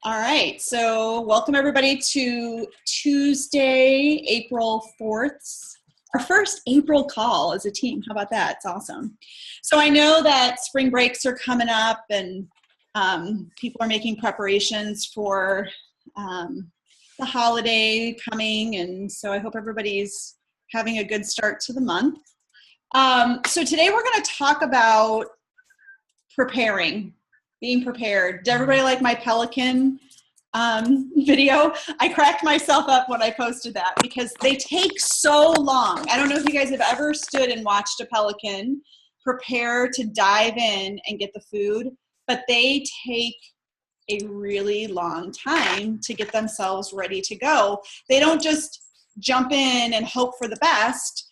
All right, so welcome everybody to Tuesday, April 4th. Our first April call as a team. How about that? It's awesome. So I know that spring breaks are coming up and people are making preparations for the holiday coming, and so I hope everybody's having a good start to the month. So today we're going to talk about preparing. Being prepared. Did everybody like my pelican video? I cracked myself up when I posted that because they take so long. I don't know if you guys have ever stood and watched a pelican prepare to dive in and get the food, but they take a really long time to get themselves ready to go. They don't just jump in and hope for the best.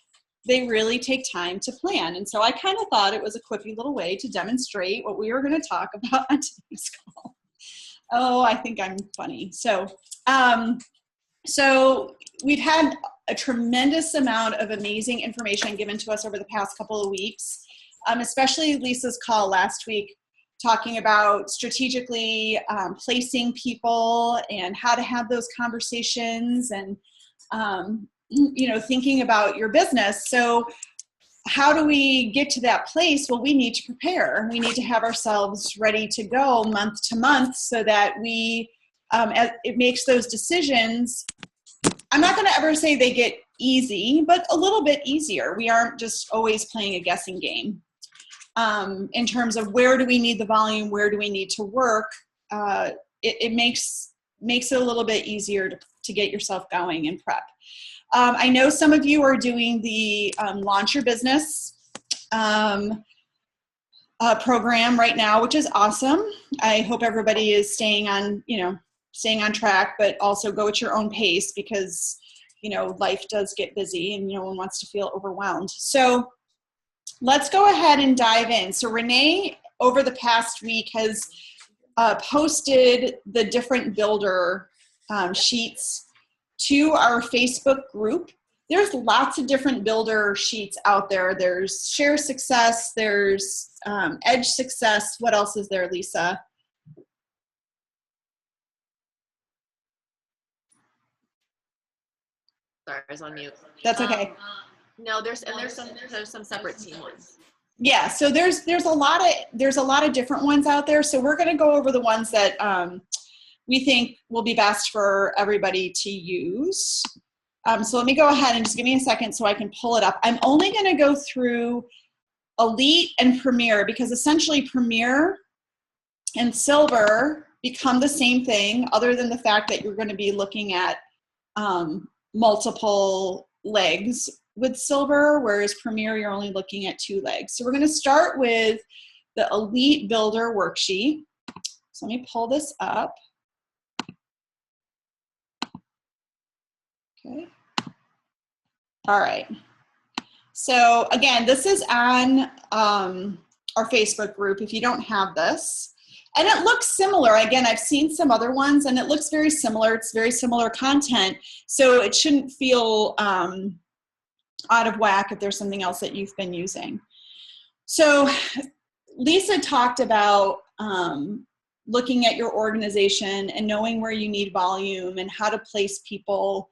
They really take time to plan. And so I kind of thought it was a quippy little way to demonstrate what we were going to talk about on today's call. Oh, I think I'm funny. So we've had a tremendous amount of amazing information given to us over the past couple of weeks, especially Lisa's call last week talking about strategically placing people and how to have those conversations and thinking about your business. So how do we get to that place? Well, we need to prepare. We need to have ourselves ready to go month to month so that it makes those decisions. I'm not going to ever say they get easy, but a little bit easier. We aren't just always playing a guessing game in terms of where do we need the volume, where do we need to work. It makes it a little bit easier to get yourself going and prep. I know some of you are doing the Launch Your Business program right now, which is awesome. I hope everybody is staying on track, but also go at your own pace because, life does get busy and no one wants to feel overwhelmed. So let's go ahead and dive in. So Renee, over the past week, has posted the different builder sheets to our Facebook group. There's lots of different builder sheets out there. There's Share Success, there's Edge Success. What else is there, Lisa? Sorry, I was on mute. That's okay. No, there's some separate team ones. Yeah, so there's a lot of different ones out there. So we're going to go over the ones that we think will be best for everybody to use. So let me go ahead and just give me a second so I can pull it up. I'm only going to go through Elite and Premier because essentially Premier and Silver become the same thing other than the fact that you're going to be looking at multiple legs with Silver, whereas Premier you're only looking at 2 legs. So we're going to start with the Elite Builder worksheet. So let me pull this up. Okay. All right. So again, this is on our Facebook group if you don't have this. And it looks similar. Again, I've seen some other ones and it looks very similar. It's very similar content. So it shouldn't feel out of whack if there's something else that you've been using. So Lisa talked about looking at your organization and knowing where you need volume and how to place people.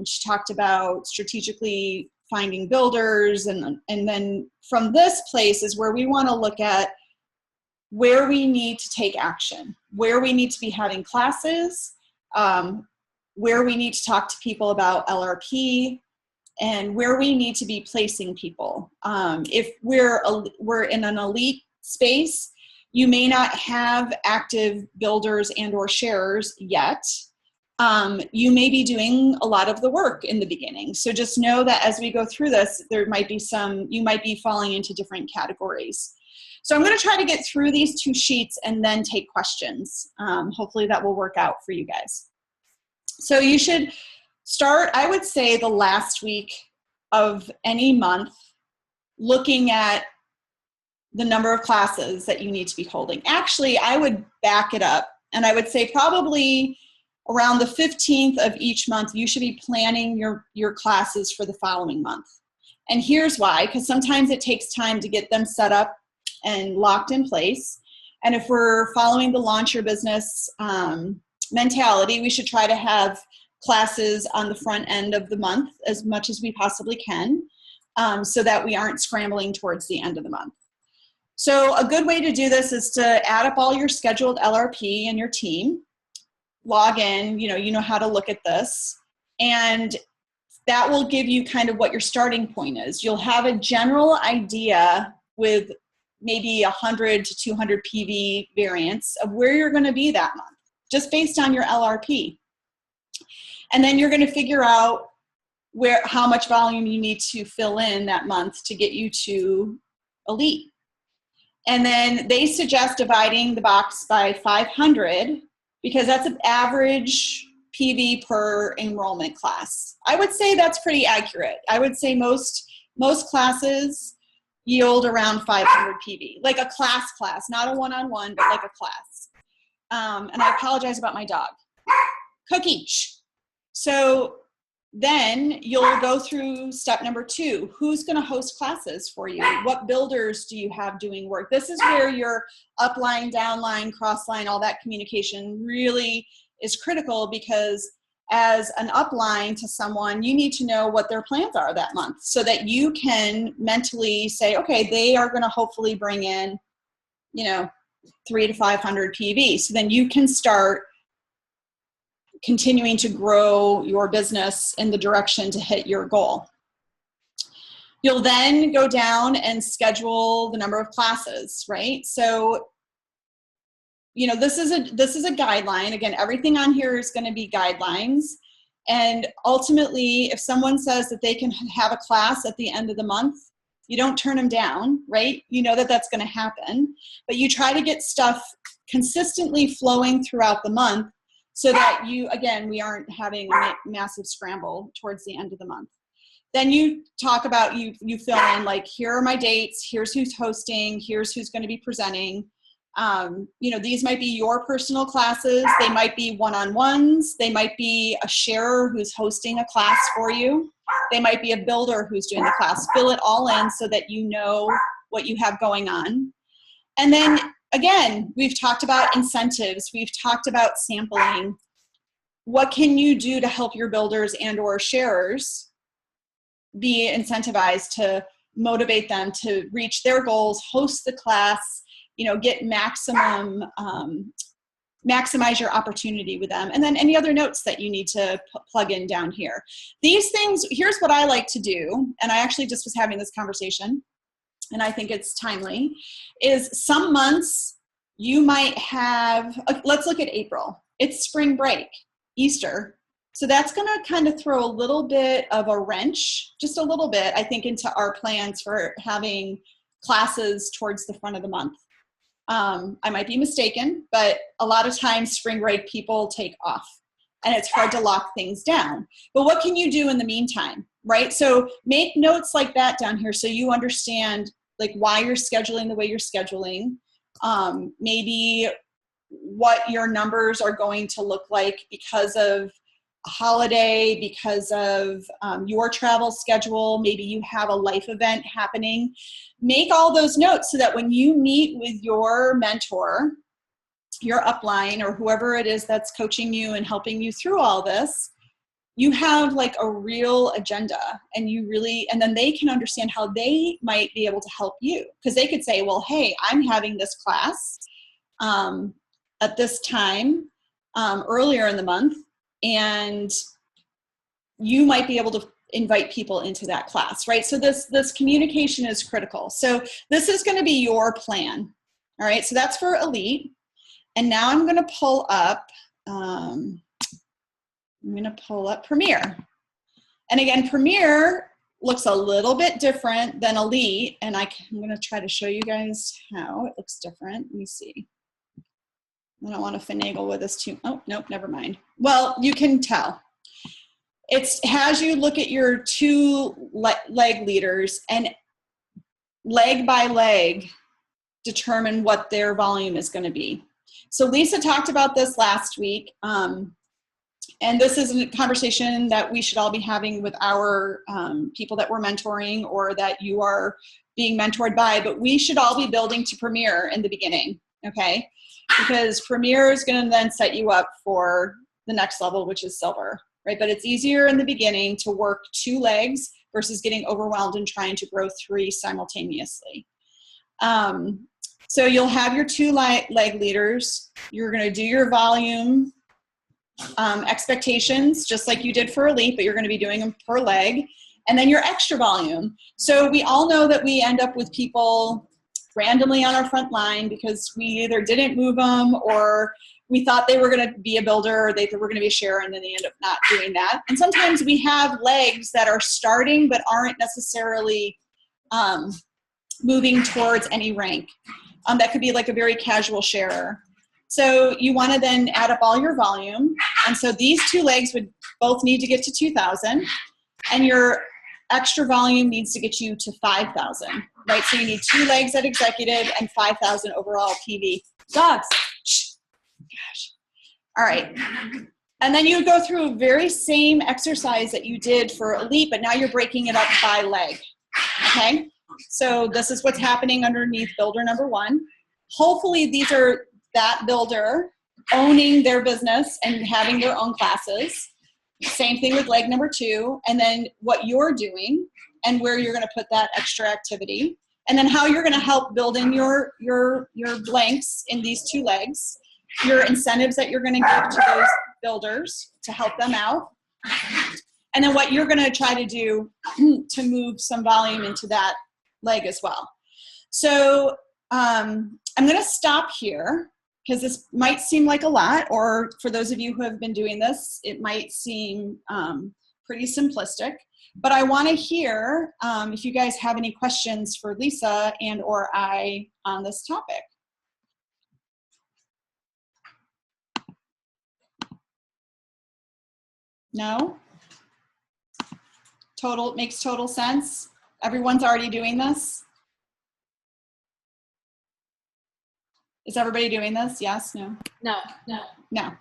She talked about strategically finding builders, and then from this place is where we want to look at where we need to take action, where we need to be having classes, where we need to talk to people about LRP, and where we need to be placing people. If we're in an elite space, you may not have active builders and or sharers yet. You may be doing a lot of the work in the beginning. So just know that as we go through this, you might be falling into different categories. So I'm going to try to get through these 2 sheets and then take questions. Hopefully that will work out for you guys. So you should start, I would say, the last week of any month looking at the number of classes that you need to be holding. Actually, I would back it up and I would say probably around the 15th of each month, you should be planning your classes for the following month. And here's why, because sometimes it takes time to get them set up and locked in place. And if we're following the launch your business mentality, we should try to have classes on the front end of the month as much as we possibly can, so that we aren't scrambling towards the end of the month. So a good way to do this is to add up all your scheduled LRP and your team, log in, you know how to look at this, and that will give you kind of what your starting point is. You'll have a general idea with maybe 100 to 200 PV variants of where you're going to be that month, just based on your LRP. And then you're going to figure out how much volume you need to fill in that month to get you to elite. And then they suggest dividing the box by 500 because that's an average PV per enrollment class. I would say that's pretty accurate. I would say most classes yield around 500 PV, like a class, not a one-on-one, but like a class. And I apologize about my dog. Cookie. So then you'll go through step number 2. Who's going to host classes for you? What builders do you have doing work? This is where your upline, downline, crossline, all that communication really is critical, because as an upline to someone, you need to know what their plans are that month so that you can mentally say, okay, they are going to hopefully bring in, 300 to 500 PV. So then you can start continuing to grow your business in the direction to hit your goal. You'll then go down and schedule the number of classes, right? So, this is a guideline. Again, everything on here is going to be guidelines. And ultimately, if someone says that they can have a class at the end of the month, you don't turn them down, right? You know that that's going to happen, but you try to get stuff consistently flowing throughout the month, so that we aren't having a massive scramble towards the end of the month. Then you talk about, you fill in, like, here are my dates, here's who's hosting, here's who's going to be presenting. These might be your personal classes, they might be one-on-ones, they might be a sharer who's hosting a class for you, they might be a builder who's doing the class. Fill it all in so that you know what you have going on. And then again, we've talked about incentives. We've talked about sampling. What can you do to help your builders and or sharers be incentivized to motivate them to reach their goals, host the class, get maximize your opportunity with them. And then any other notes that you need to plug in down here. These things, here's what I like to do, and I actually just was having this conversation, and I think it's timely, is some months you might have, let's look at April. It's spring break, Easter. So that's going to kind of throw a little bit of a wrench, just a little bit, I think, into our plans for having classes towards the front of the month. I might be mistaken, but a lot of times spring break people take off and it's hard to lock things down. But what can you do in the meantime, right? So make notes like that down here so you understand like why you're scheduling the way you're scheduling, maybe what your numbers are going to look like because of a holiday, because of your travel schedule, maybe you have a life event happening. Make all those notes so that when you meet with your mentor, your upline, or whoever it is that's coaching you and helping you through all this, you have like a real agenda, and then they can understand how they might be able to help you. Because they could say, well, hey, I'm having this class at this time earlier in the month, and you might be able to invite people into that class, right? So this communication is critical. So this is going to be your plan. All right, so that's for Elite. And now I'm going to pull up, Premier. And again, Premier looks a little bit different than Elite. And I'm going to try to show you guys how it looks different. Let me see. I don't want to finagle with this too. Oh, nope, never mind. Well, you can tell. It has you look at your two leg leaders and leg by leg determine what their volume is going to be. So Lisa talked about this last week, and this is a conversation that we should all be having with our people that we're mentoring or that you are being mentored by, but we should all be building to Premier in the beginning. okay? Because Premier is going to then set you up for the next level, which is silver, right? But it's easier in the beginning to work 2 legs versus getting overwhelmed and trying to grow 3 simultaneously. So you'll have your 2 leg leaders. You're going to do your volume expectations, just like you did for Elite, but you're going to be doing them per leg. And then your extra volume. So we all know that we end up with people randomly on our front line because we either didn't move them or we thought they were going to be a builder or they were going to be a sharer, and then they end up not doing that. And sometimes we have legs that are starting but aren't necessarily moving towards any rank. That could be like a very casual sharer. So you want to then add up all your volume. And so these 2 legs would both need to get to 2,000. And your extra volume needs to get you to 5,000, right? So you need 2 legs at executive and 5,000 overall PV. Dogs. Shh. Gosh. All right. And then you would go through a very same exercise that you did for Elite, but now you're breaking it up by leg. Okay? So this is what's happening underneath builder number 1. Hopefully these are that builder owning their business and having their own classes. Same thing with leg number 2, and then what you're doing and where you're going to put that extra activity, and then how you're going to help build in your blanks in these 2 legs, your incentives that you're going to give to those builders to help them out, and then what you're going to try to do to move some volume into that leg as well. So I'm going to stop here, because this might seem like a lot, or for those of you who have been doing this, it might seem pretty simplistic. But I want to hear if you guys have any questions for Lisa and or I on this topic. No? Makes total sense? Everyone's already doing this? Is everybody doing this? Yes? No? No. No.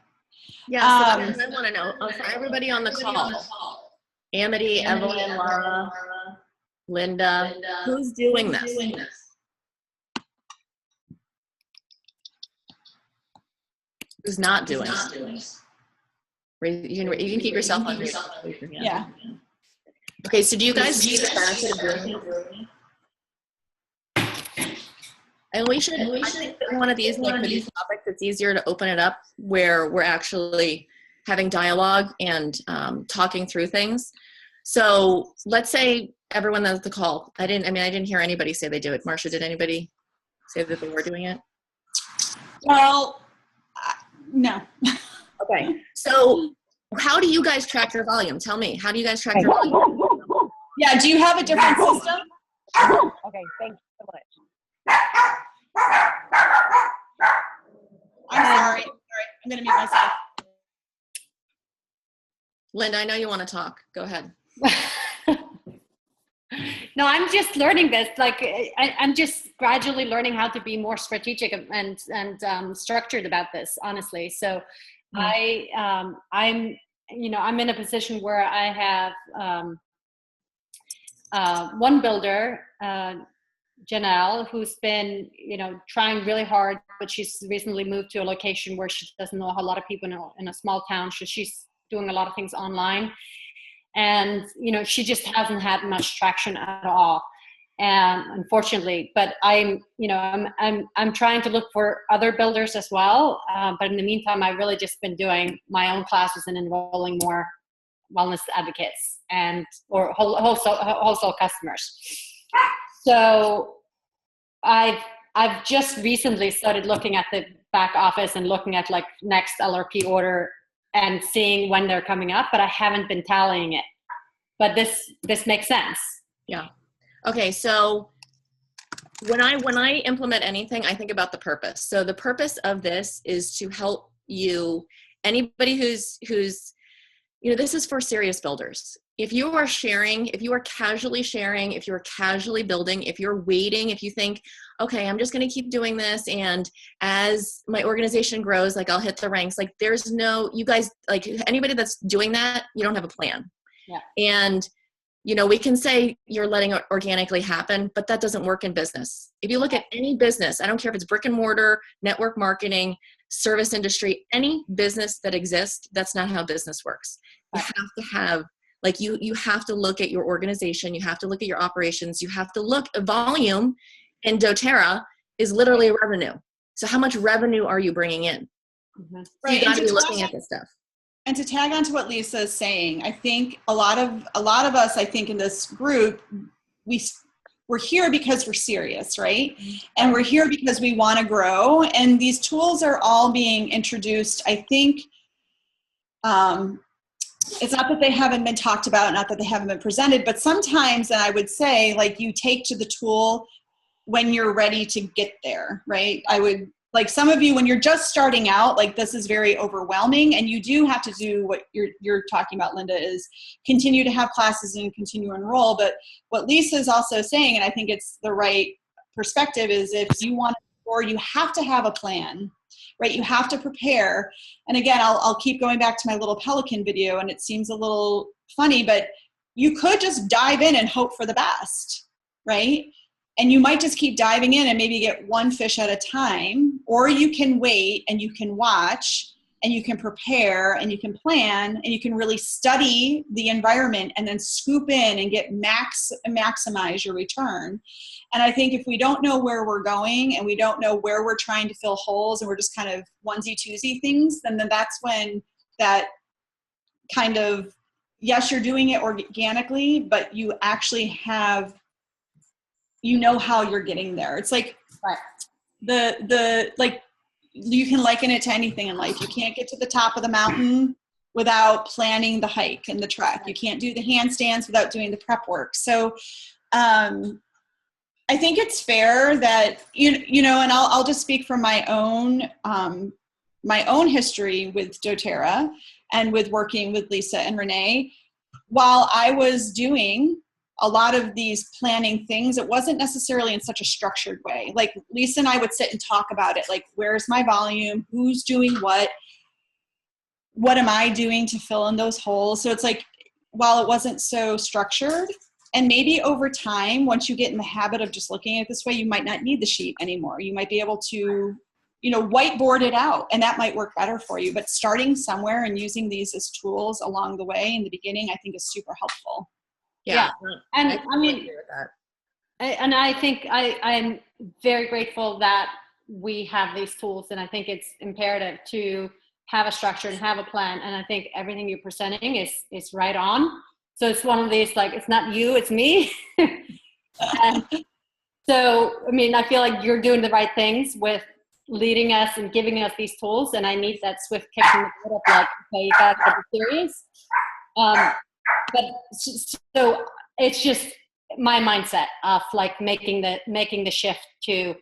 Yeah, so I want to know, for everybody on the call, Amity, Evelyn, Laura, Linda, who's doing this? Who's not doing this? You can keep yourself on mute. Yeah. Okay, so do you guys see the benefit of doing it? And I think that one of these, like for these topics, it's easier to open it up where we're actually having dialogue and talking through things. So let's say everyone that's the call, I didn't hear anybody say they do it. Marcia, did anybody say that they were doing it? Well, no. Okay, so how do you guys track your volume? Tell me, how do you guys track your volume? Yeah, do you have a different system? Okay, thank you so much. I'm sorry. I'm going to mute myself. Linda, I know you want to talk. Go ahead. No, I'm just learning this. Like, I'm just gradually learning how to be more strategic and structured about this, honestly. So I'm in a position where I have one builder, Janelle, who's been, trying really hard, but she's recently moved to a location where she doesn't know a lot of people in a small town. So she's doing a lot of things online. And, she just hasn't had much traction at all. And unfortunately, but I'm trying to look for other builders as well. But in the meantime, I've really just been doing my own classes and enrolling more wellness advocates or wholesale customers. So I've just recently started looking at the back office and looking at like next LRP order and seeing when they're coming up, but I haven't been tallying it. But this makes sense. Yeah. Okay. So when I implement anything, I think about the purpose. So the purpose of this is to help you, anybody who's, this is for serious builders. If you are sharing, if you are casually sharing, if you're casually building, if you're waiting, if you think, okay, I'm just going to keep doing this, and as my organization grows, like I'll hit the ranks, like there's no, you guys, like anybody that's doing that, you don't have a plan. Yeah. And we can say you're letting it organically happen, but that doesn't work in business. If you look at any business, I don't care if it's brick and mortar, network marketing, service industry, any business that exists, that's not how business works. You have to have, like, you have to look at your organization, you have to look at your operations, you have to look at volume, and doTERRA is literally revenue. So how much revenue are you bringing in? Mm-hmm. So you got to be looking at this stuff. And to tag on to what Lisa is saying, I think a lot of us, I think in this group, we're here because we're serious, right? And we're here because we want to grow. And these tools are all being introduced. I think it's not that they haven't been talked about, not that they haven't been presented, but sometimes, and I would say, like, you take to the tool when you're ready to get there, right? Like some of you, when you're just starting out, like this is very overwhelming, and you do have to do what you're talking about, Linda, is continue to have classes and continue to enroll. But what Lisa is also saying, and I think it's the right perspective, is if you want to explore, you have to have a plan, right? You have to prepare. And again, I'll keep going back to my little pelican video, and it seems a little funny, but you could just dive in and hope for the best, right? And you might just keep diving in and maybe get one fish at a time, or you can wait and you can watch and you can prepare and you can plan and you can really study the environment and then scoop in and get maximize your return. And I think if we don't know where we're going and we don't know where we're trying to fill holes and we're just kind of onesie twosie things, then that's when that kind of, yes, you're doing it organically, but you actually have, you know how you're getting there. It's like like you can liken it to anything in life. You can't get to the top of the mountain without planning the hike and the trek. You can't do the handstands without doing the prep work. So I think it's fair that, you know, and I'll just speak from my own history with doTERRA and with working with Lisa and Renee. While I was doing a lot of these planning things, it wasn't necessarily in such a structured way. Like Lisa and I would sit and talk about it, like, where's my volume? Who's doing what? What am I doing to fill in those holes? So it's like, while it wasn't so structured, and maybe over time, once you get in the habit of just looking at it this way, you might not need the sheet anymore. You might be able to, you know, whiteboard it out, and that might work better for you. But starting somewhere and using these as tools along the way in the beginning, I think is super helpful. Yeah. And I mean, and I think I'm very grateful that we have these tools, and I think it's imperative to have a structure and have a plan. And I think everything you're presenting is right on. So it's one of these, like, it's not you, it's me. And so, I mean, I feel like you're doing the right things with leading us and giving us these tools. And I need that swift kick in the butt of, like, okay, you gotta get serious. But so it's just my mindset of, like, making the shift to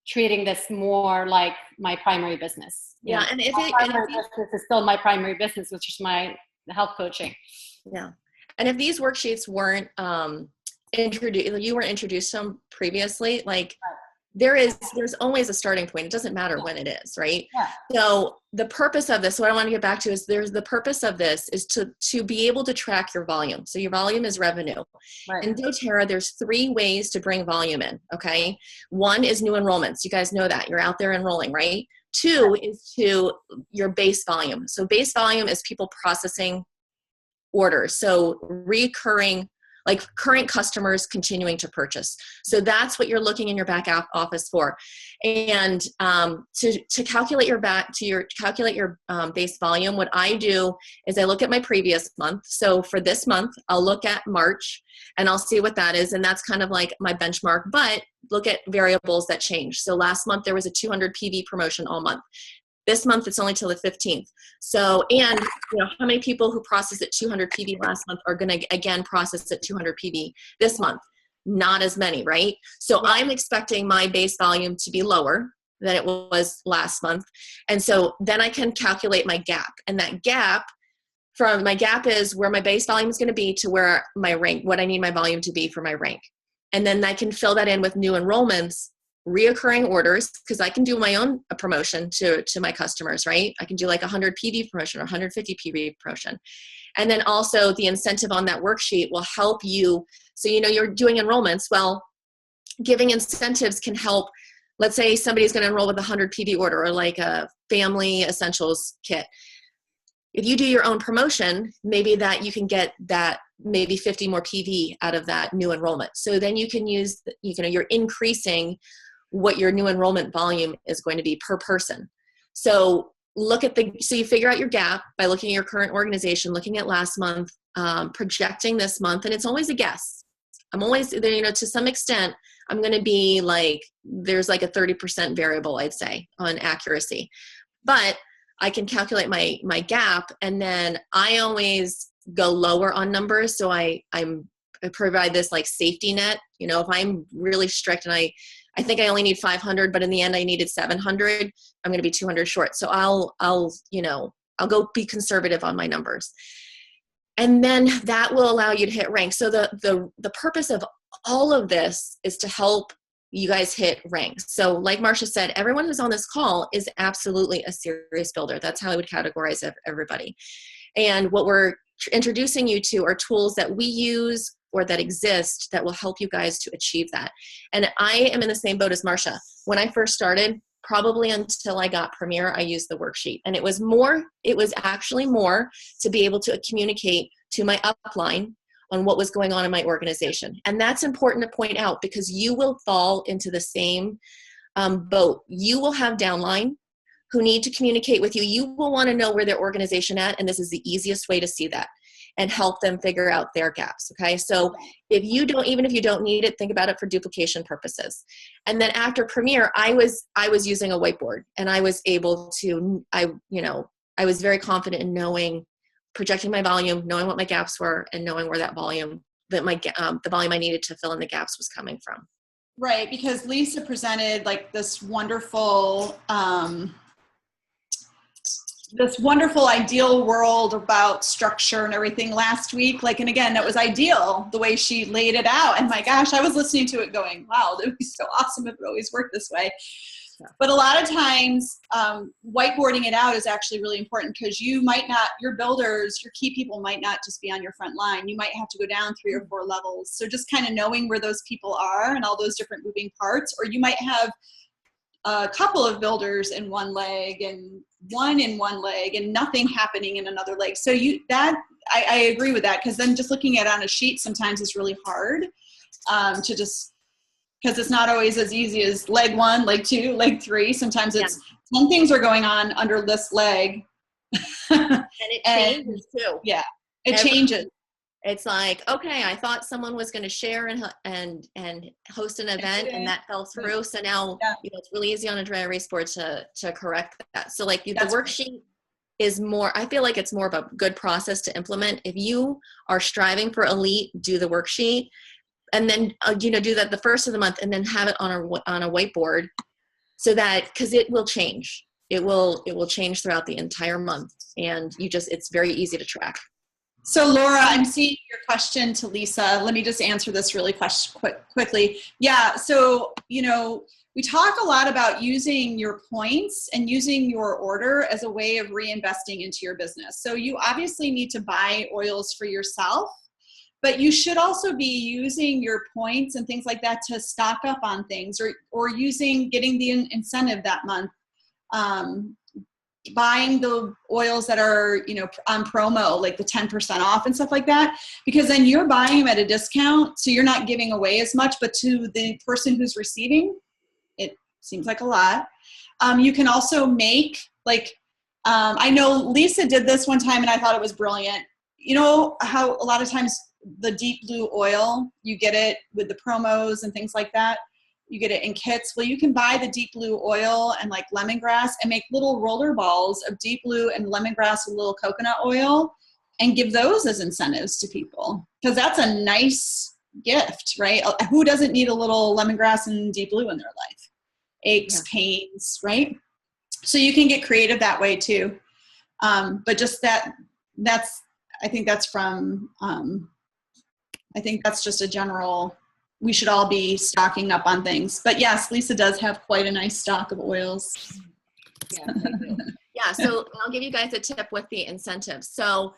treating this more like my primary business. Yeah, and if business is still my primary business, which is my health coaching. Yeah, and if these worksheets weren't introduced, you weren't introduced to them previously, like, there's always a starting point. It doesn't matter when it is, right? Yeah. So the purpose of this, what I want to get back to is the purpose of this is to be able to track your volume. So your volume is revenue. Right. In doTERRA, there's 3 ways to bring volume in, okay? 1 is new enrollments. You guys know that. You're out there enrolling, right? 2 is to your base volume. So base volume is people processing orders. So recurring, like current customers continuing to purchase. So that's what you're looking in your back office for. And to calculate your base volume, what I do is I look at my previous month. So for this month, I'll look at March and I'll see what that is. And that's kind of like my benchmark, but look at variables that change. So last month there was a 200 PV promotion all month. This month, it's only till the 15th. So, and you know, how many people who processed at 200 PV last month are going to again process at 200 PV this month? Not as many, right? So I'm expecting my base volume to be lower than it was last month. And so then I can calculate my gap. And that gap is where my base volume is going to be to where my rank, what I need my volume to be for my rank. And then I can fill that in with new enrollments reoccurring orders, because I can do my own promotion to my customers, right? I can do like 100 PV promotion or 150 PV promotion. And then also the incentive on that worksheet will help you. So, you're doing enrollments. Well, giving incentives can help. Let's say somebody's going to enroll with a 100 PV order, or like a family essentials kit. If you do your own promotion, maybe that you can get that maybe 50 more PV out of that new enrollment. So then you can use, you're increasing what your new enrollment volume is going to be per person. So so you figure out your gap by looking at your current organization, looking at last month, projecting this month, and it's always a guess. I'm always, to some extent, I'm going to be like, there's like a 30% variable, I'd say, on accuracy. But I can calculate my gap, and then I always go lower on numbers. So I provide this like safety net. If I'm really strict and I think I only need 500, but in the end I needed 700, I'm going to be 200 short. So I'll go be conservative on my numbers. And then that will allow you to hit rank. So the purpose of all of this is to help you guys hit ranks. So like Marsha said, everyone who's on this call is absolutely a serious builder. That's how I would categorize everybody. And what we're introducing you to are tools that we use or that exist that will help you guys to achieve that. And I am in the same boat as Marsha. When I first started, probably until I got Premier, I used the worksheet. And it was actually more to be able to communicate to my upline on what was going on in my organization. And that's important to point out, because you will fall into the same boat. You will have downline who need to communicate with you. You will want to know where their organization at, and this is the easiest way to see that and help them figure out their gaps, okay? So even if you don't need it, think about it for duplication purposes. And then after Premier, I was using a whiteboard, and I was able to, I was very confident in projecting my volume, knowing what my gaps were, and knowing where that volume, the volume I needed to fill in the gaps was coming from. Right, because Lisa presented like this wonderful ideal world about structure and everything last week. And again, that was ideal the way she laid it out. And my gosh, I was listening to it going, wow, that would be so awesome if it always worked this way. But a lot of times, whiteboarding it out is actually really important, because your builders, your key people might not just be on your front line. You might have to go down 3 or 4 levels. So just kind of knowing where those people are and all those different moving parts, or you might have a couple of builders in one leg and one in one leg and nothing happening in another leg. So I agree with that, because then just looking at it on a sheet sometimes is really hard because it's not always as easy as leg 1, leg 2, leg 3. Sometimes it's some things are going on under this leg. And it changes too. Yeah, changes. It's like, okay, I thought someone was going to share and host an event, and that fell through. So now it's really easy on a dry erase board to correct that. So like the worksheet is more, I feel like it's more of a good process to implement. If you are striving for elite, do the worksheet. And then, do that the first of the month, and then have it on a whiteboard, so that, because it will change. It will change throughout the entire month, and it's very easy to track. So Laura, I'm seeing your question to Lisa. Let me just answer this really quickly. Yeah, so, we talk a lot about using your points and using your order as a way of reinvesting into your business. So you obviously need to buy oils for yourself, but you should also be using your points and things like that to stock up on things, or getting the incentive that month, buying the oils that are, on promo, like the 10% off and stuff like that, because then you're buying them at a discount. So you're not giving away as much, but to the person who's receiving, it seems like a lot. You can also make I know Lisa did this one time and I thought it was brilliant. You know how a lot of times the deep blue oil, you get it with the promos and things like that. You get it in kits. Well, you can buy the deep blue oil and like lemongrass and make little roller balls of deep blue and lemongrass with a little coconut oil and give those as incentives to people, because that's a nice gift, right? Who doesn't need a little lemongrass and deep blue in their life? Aches, pains, right? So you can get creative that way too. But just I think that's just a general we should all be stocking up on things. But yes, Lisa does have quite a nice stock of oils. Yeah, I do. Yeah, so I'll give you guys a tip with the incentives. So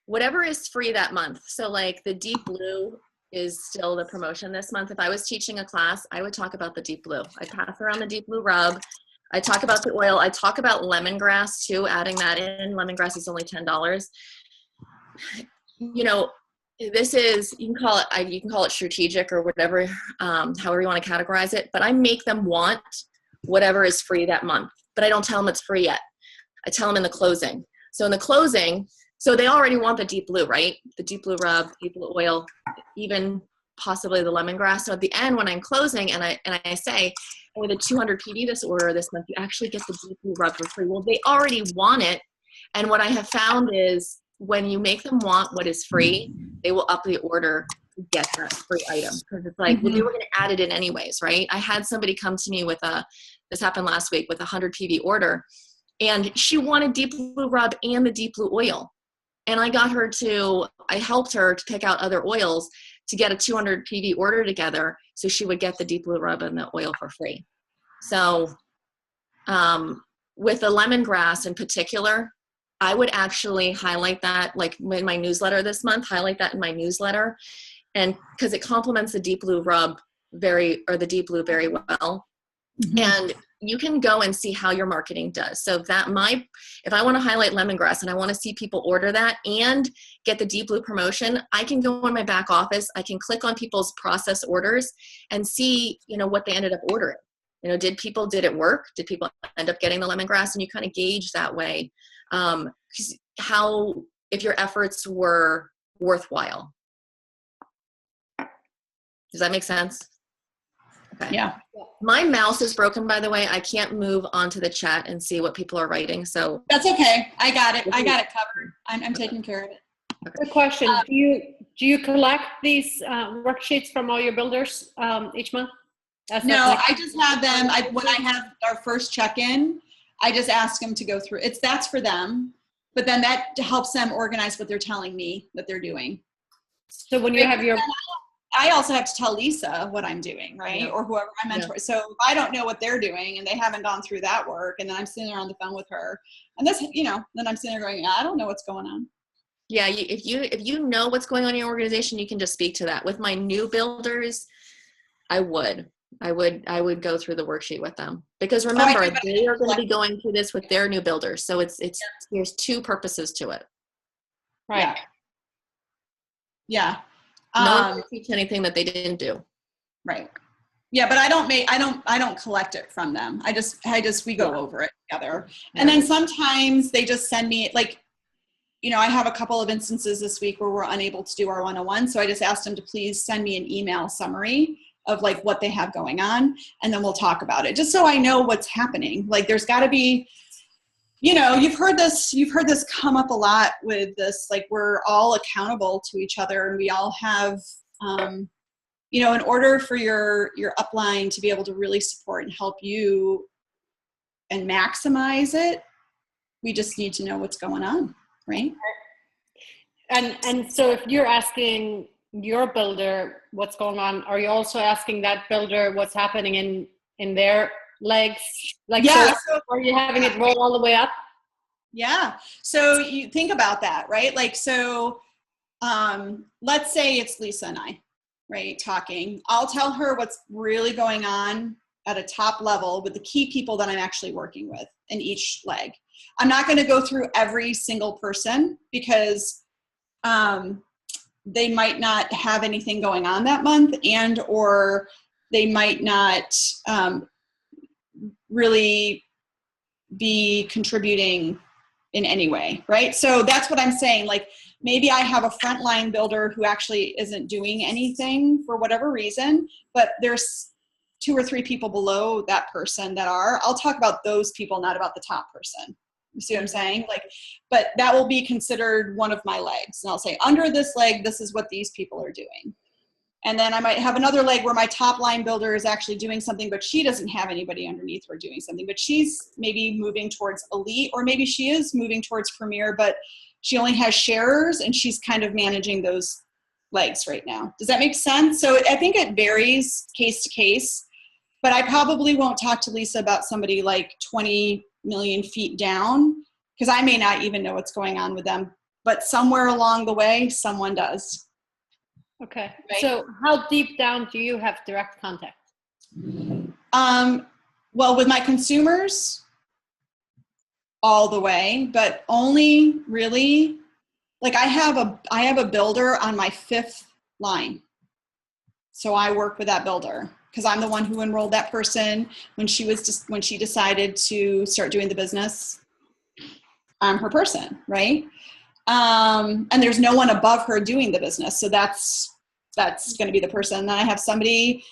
whatever is free that month. So like the Deep Blue is still the promotion this month. If I was teaching a class, I would talk about the Deep Blue. I pass around the Deep Blue rub. I talk about the oil. I talk about lemongrass too, adding that in. Lemongrass is only $10. You know, this is, you can call it strategic or whatever, however you want to categorize it, but I make them want whatever is free that month, but I don't tell them it's free yet. I tell them in the closing. So in the closing, so they already want the Deep Blue, right? The Deep Blue rub, Deep Blue oil, even possibly the lemongrass. So at the end, when I'm closing and I say, with a 200 PD this order this month, you actually get the Deep Blue rub for free. Well, they already want it. And what I have found is when you make them want what is free, they will up the order to get that free item. Because it's like, well, they were going to add it in anyways, right? I had somebody come to me with this happened last week, with a 100 PV order. And she wanted Deep Blue rub and the Deep Blue oil. And I helped her to pick out other oils to get a 200 PV order together so she would get the Deep Blue rub and the oil for free. So with the lemongrass in particular, I would actually highlight that, like in my newsletter this month, highlight that in my newsletter. And because it complements the Deep Blue rub the Deep Blue very well. Mm-hmm. And you can go and see how your marketing does. So if I want to highlight lemongrass and I want to see people order that and get the Deep Blue promotion, I can go in my back office. I can click on people's process orders and see, what they ended up ordering. Did it work? Did people end up getting the lemongrass? And you kind of gauge that way if your efforts were worthwhile. Does that make sense? Okay. Yeah. My mouse is broken, by the way. I can't move onto the chat and see what people are writing. So that's okay. I got it. I got it covered. I'm taking care of it. Okay. Good question. Do you collect these worksheets from all your builders each month? No, I just have them. When I have our first check-in, I just ask them to go through. That's for them, but then that helps them organize what they're telling me that they're doing. So when you have your I also have to tell Lisa what I'm doing, right? Yeah. Or whoever I mentor. Yeah. So if I don't know what they're doing and they haven't gone through that work, and then I'm sitting there on the phone with her, and this, then I'm sitting there going, I don't know what's going on. Yeah, if you know what's going on in your organization, you can just speak to that. With my new builders, I would go through the worksheet with them, because remember, they are going to be going through this with their new builders. So there's two purposes to it. Right. Yeah. No one can teach anything that they didn't do. Right. Yeah, but I don't collect it from them. We go over it together. And then sometimes they just send me, I have a couple of instances this week where we're unable to do our 101. So I just asked them to please send me an email summary of what they have going on. And then we'll talk about it, just so I know what's happening. There's gotta be, you've heard this come up a lot with this, we're all accountable to each other, and we all have, in order for your upline to be able to really support and help you and maximize it, we just need to know what's going on, right? And so if you're asking your builder what's going on, are you also asking that builder what's happening in their legs? So are you having it roll all the way up? Yeah. So you think about that, right? Let's say it's Lisa and I, right, talking. I'll tell her what's really going on at a top level with the key people that I'm actually working with in each leg. I'm not going to go through every single person, because they might not have anything going on that month, or they might not really be contributing in any way, right? So that's what I'm saying. Maybe I have a frontline builder who actually isn't doing anything for whatever reason, but there's 2 or 3 people below that person that are. I'll talk about those people, not about the top person. You see what I'm saying? But that will be considered one of my legs. And I'll say, under this leg, this is what these people are doing. And then I might have another leg where my top line builder is actually doing something, but she doesn't have anybody underneath her doing something, but she's maybe moving towards elite, or maybe she is moving towards premier, but she only has sharers and she's kind of managing those legs right now. Does that make sense? So I think it varies case to case, but I probably won't talk to Lisa about somebody like 20 million feet down, because I may not even know what's going on with them, but somewhere along the way, someone does. Okay. Right. So how deep down do you have direct contact? Well, with my consumers, all the way, but only really, like I have a builder on my 5th line. So I work with that builder because I'm the one who enrolled that person when she decided to start doing the business. I'm her person, right? And there's no one above her doing the business. So that's going to be the person. And then I have somebody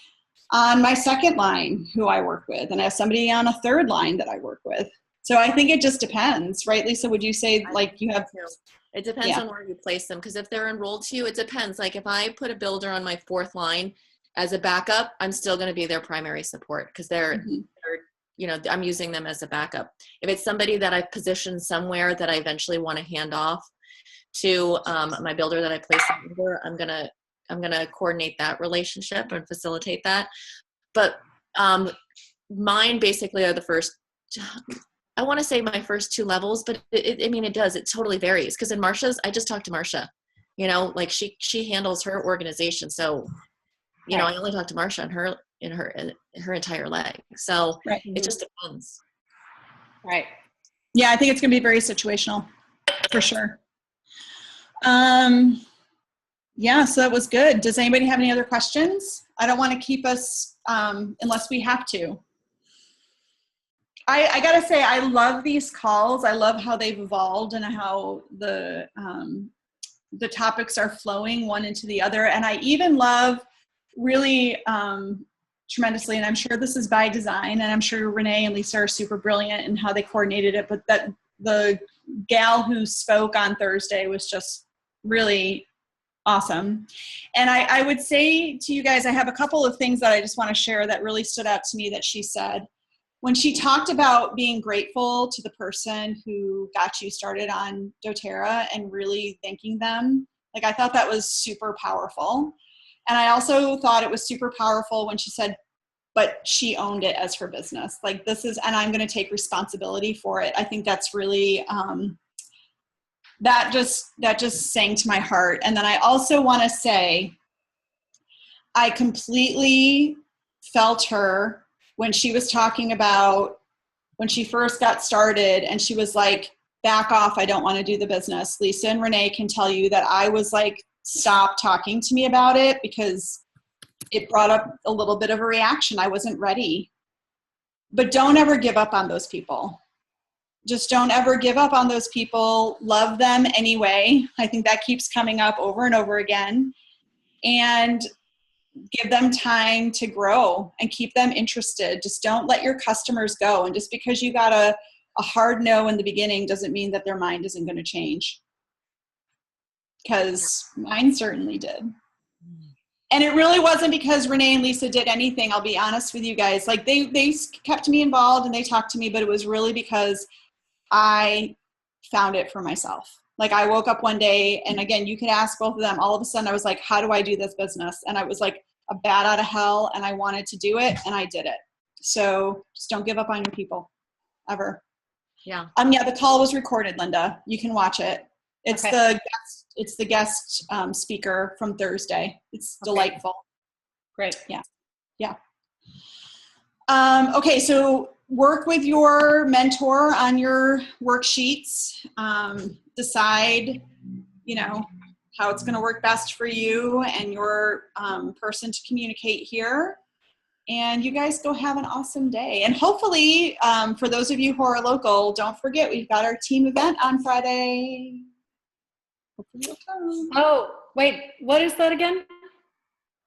on my 2nd line who I work with, and I have somebody on a 3rd line that I work with. So I think it just depends, right, Lisa? Would you say like you have? It depends on where you place them, because if they're enrolled to you, it depends. Like if I put a builder on my 4th line as a backup, I'm still going to be their primary support because they're, you know, I'm using them as a backup. If it's somebody that I've positioned somewhere that I eventually want to hand off to my builder that I place under, I'm gonna coordinate that relationship and facilitate that. But mine basically are the first, I want to say my first 2 levels, but it totally varies. Because in Marsha's, I just talked to Marsha, you know, like she handles her organization. So, you know, I only talk to Marsha and her entire leg. So it just depends. Right. Yeah, I think it's going to be very situational for sure. Yeah, so that was good. Does anybody have any other questions? I don't want to keep us unless we have to. I got to say, I love these calls. I love how they've evolved and how the topics are flowing one into the other. And I even love really tremendously, and I'm sure this is by design, and I'm sure Renee and Lisa are super brilliant in how they coordinated it, but that the gal who spoke on Thursday was just really awesome. And I would say to you guys, I have a couple of things that I just want to share that really stood out to me that she said. When she talked about being grateful to the person who got you started on doTERRA and really thanking them, like I thought that was super powerful. And I also thought it was super powerful when she said, but she owned it as her business. Like this is, and I'm going to take responsibility for it. I think that's really, that just sang to my heart. And then I also want to say, I completely felt her when she was talking about when she first got started and she was like, back off, I don't want to do the business. Lisa and Renee can tell you that I was like, stop talking to me about it because it brought up a little bit of a reaction. I wasn't ready. But don't ever give up on those people. Just don't ever give up on those people. Love them anyway. I think that keeps coming up over and over again. And give them time to grow and keep them interested. Just don't let your customers go. And just because you got a hard no in the beginning doesn't mean that their mind isn't going to change. Because mine certainly did. And it really wasn't because Renee and Lisa did anything. I'll be honest with you guys. Like they kept me involved and they talked to me, but it was really because I found it for myself. Like I woke up one day and again, you could ask both of them. All of a sudden I was like, how do I do this business? And I was like a bat out of hell and I wanted to do it and I did it. So just don't give up on your people ever. Yeah. Yeah, the call was recorded, Linda. You can watch it. It's okay. The guest speaker from Thursday. It's delightful. Great. Yeah. Yeah. Okay. So work with your mentor on your worksheets. Decide, how it's going to work best for you and your person to communicate here. And you guys go have an awesome day. And hopefully, for those of you who are local, don't forget we've got our team event on Friday. Hopefully you'll come. Oh, wait, what is that again?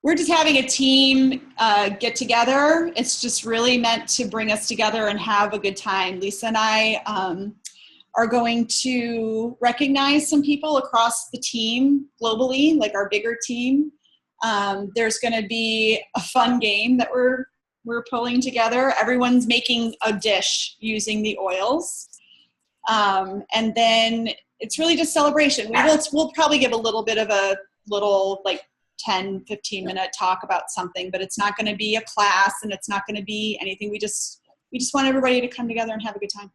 We're just having a team get together. It's just really meant to bring us together and have a good time. Lisa and I are going to recognize some people across the team globally, like our bigger team. There's going to be a fun game that we're pulling together. Everyone's making a dish using the oils. And then it's really just celebration. We'll probably give a little bit of a little like 10, 15-minute talk about something, but it's not going to be a class and it's not going to be anything. We just want everybody to come together and have a good time.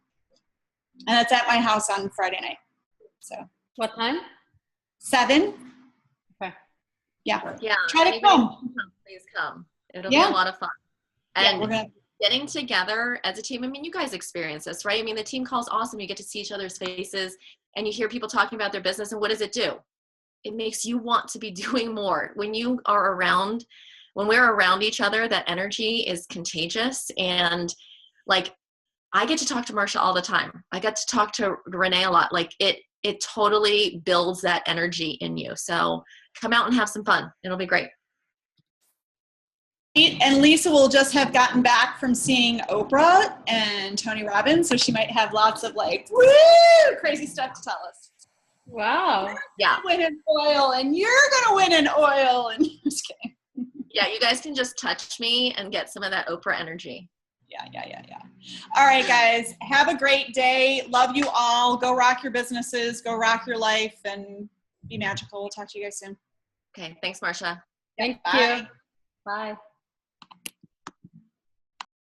And it's at my house on Friday night. So What time? 7. Okay. Yeah. Yeah. Try to anybody come. can come, please come. It'll Yeah. be a lot of fun. Yeah, And we're gonna. getting together as a team, I mean, you guys experience this, right? I mean, the team call is awesome. You get to see each other's faces and you hear people talking about their business, and what does it do? It makes you want to be doing more. When we're around each other, that energy is contagious. And like, I get to talk to Marsha all the time. I get to talk to Renee a lot. Like it totally builds that energy in you. So come out and have some fun. It'll be great. And Lisa will just have gotten back from seeing Oprah and Tony Robbins, so she might have lots of like, woo, crazy stuff to tell us. Wow. Yeah. Win an oil, and you're gonna win an oil. And just kidding. Yeah, you guys can just touch me and get some of that Oprah energy. Yeah. All right, guys, have a great day. Love you all. Go rock your businesses. Go rock your life, and be magical. We'll talk to you guys soon. Okay, thanks, Marsha. Thank Bye. you. Bye.